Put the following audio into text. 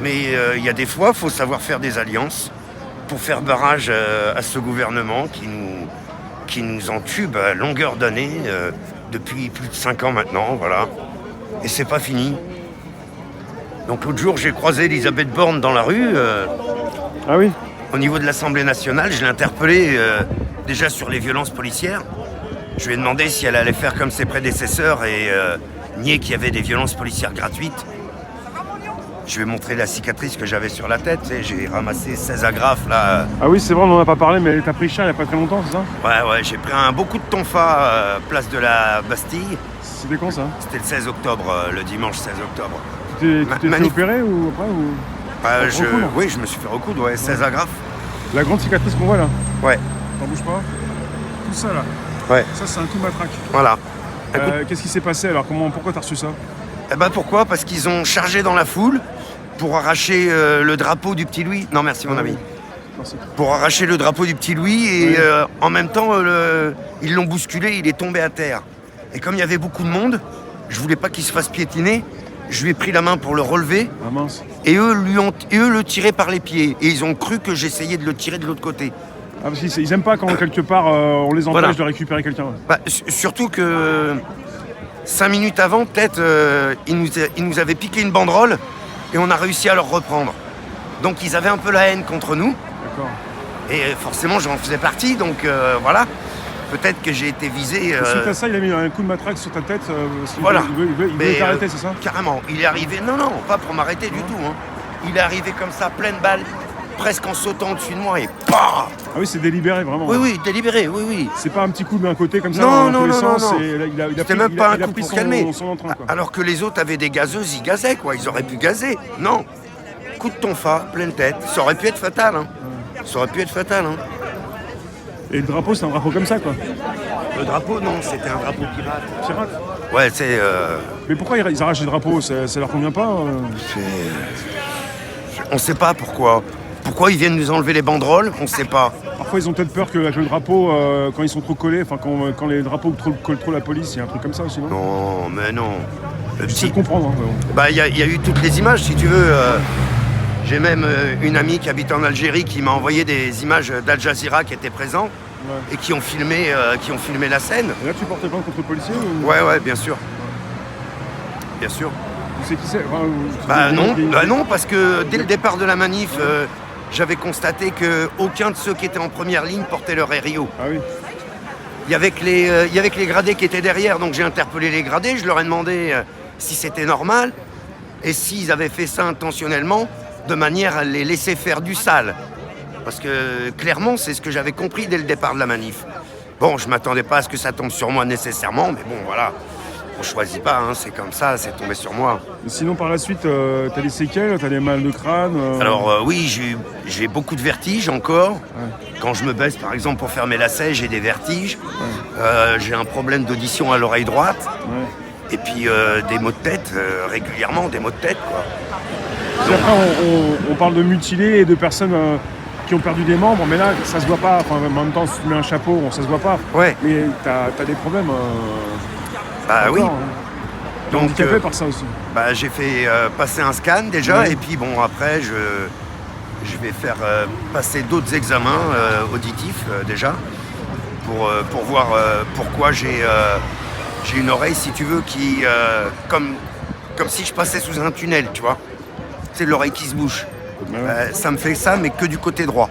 Mais il y a des fois, il faut savoir faire des alliances pour faire barrage à ce gouvernement qui nous entube à longueur d'année depuis plus de 5 ans maintenant, voilà. Et c'est pas fini. Donc l'autre jour, j'ai croisé Elisabeth Borne dans la rue. Ah oui? Au niveau de l'Assemblée nationale, je l'ai interpellée déjà sur les violences policières. Je lui ai demandé si elle allait faire comme ses prédécesseurs et nier qu'il y avait des violences policières gratuites. Je lui ai montré la cicatrice que j'avais sur la tête. Et j'ai ramassé 16 agrafes là. Ah oui, c'est vrai, on n'en a pas parlé, mais t'as pris cher il n'y a pas très longtemps, c'est ça? Ouais, j'ai pris beaucoup de tonfa place de la Bastille. C'était quand ça? C'était le 16 octobre, le dimanche 16 octobre. Tu t'es fait opérer ou après ou... Oui, je me suis fait recoudre, 16 agrafes. La grande cicatrice qu'on voit là? Ouais. T'en bouges pas? Tout ça là? Ouais. Ça c'est un coup de matraque. Voilà. Qu'est-ce qui s'est passé alors? Pourquoi t'as reçu ça? Pourquoi? Parce qu'ils ont chargé dans la foule pour arracher le drapeau du petit Louis. Non, merci mon ami. Merci. Pour arracher le drapeau du petit Louis et en même temps, ils l'ont bousculé, il est tombé à terre. Et comme il y avait beaucoup de monde, je voulais pas qu'il se fasse piétiner. Je lui ai pris la main pour le relever. Ah mince. Et eux le tiraient par les pieds. Et ils ont cru que j'essayais de le tirer de l'autre côté. Ah parce qu'ils aiment pas quand quelque part on les empêche de récupérer quelqu'un. Surtout que 5 minutes avant, peut-être, ils nous avaient piqué une banderole et on a réussi à leur reprendre. Donc ils avaient un peu la haine contre nous. D'accord. Et forcément, j'en faisais partie, donc voilà. Peut-être que j'ai été visé. Suite à ça, il a mis un coup de matraque sur ta tête. Voilà. Il voulait t'arrêter, c'est ça? Carrément. Il est arrivé. Non, pas pour m'arrêter du tout. Hein. Il est arrivé comme ça, pleine balle, presque en sautant au-dessus de moi et PAH! Ah oui, c'est délibéré, vraiment. Oui, délibéré, oui. C'est pas un petit coup d'un côté comme ça, Non. C'était même pas un coup pour calmer. Son entrain, quoi. Alors que les autres avaient des gazeuses, ils gazaient, quoi. Ils auraient pu gazer. Non. Coup de tonfa, pleine tête. Ça aurait pu être fatal, hein. Ça aurait pu être fatal, hein. Et le drapeau, c'est un drapeau comme ça, quoi. Le drapeau, non, c'était un drapeau pirate. Pirate? Ouais, c'est... Mais pourquoi ils arrachent les drapeaux? Ça leur convient pas? On sait pas pourquoi. Pourquoi ils viennent nous enlever les banderoles, on sait pas. Parfois, ils ont peut-être peur que le drapeau, quand ils sont trop collés, enfin, quand les drapeaux collent trop la police, il y a un truc comme ça aussi, non? Non, mais non. J'essaie de comprendre, hein, mais bon. Il y a eu toutes les images, si tu veux. J'ai même une amie qui habite en Algérie qui m'a envoyé des images d'Al Jazeera qui étaient présents et qui ont filmé la scène. Et là, tu portes plainte contre le policier ou... Ouais, bien sûr. Bien sûr. Tu sais qui c'est? Non, parce que dès le départ de la manif, j'avais constaté qu'aucun de ceux qui étaient en première ligne portait leur RIO. Ah oui. Il y avait que les gradés qui étaient derrière, donc j'ai interpellé les gradés, je leur ai demandé si c'était normal et s'ils avaient fait ça intentionnellement, de manière à les laisser faire du sale. Parce que clairement, c'est ce que j'avais compris dès le départ de la manif. Bon, je m'attendais pas à ce que ça tombe sur moi nécessairement, mais bon, voilà. On choisit pas, hein, c'est comme ça, c'est tombé sur moi. Et sinon, par la suite, t'as des séquelles, t'as des mal de crâne Alors oui, j'ai beaucoup de vertiges encore. Ouais. Quand je me baisse, par exemple, pour faire mes lacets, j'ai des vertiges. Ouais. J'ai un problème d'audition à l'oreille droite. Ouais. Et puis des maux de tête, régulièrement, des maux de tête, quoi. Puis après, on parle de mutilés et de personnes qui ont perdu des membres, mais là, ça se voit pas. Enfin, en même temps, si tu mets un chapeau, ça se voit pas. Ouais. Mais t'as des problèmes. Oui. Hein. Donc, handicapé par ça aussi. J'ai fait passer un scan déjà, et puis bon, après, je vais faire passer d'autres examens auditifs déjà, pour voir pourquoi j'ai une oreille, si tu veux, qui comme si je passais sous un tunnel, tu vois. C'est l'oreille qui se bouche. Ça me fait ça, mais que du côté droit.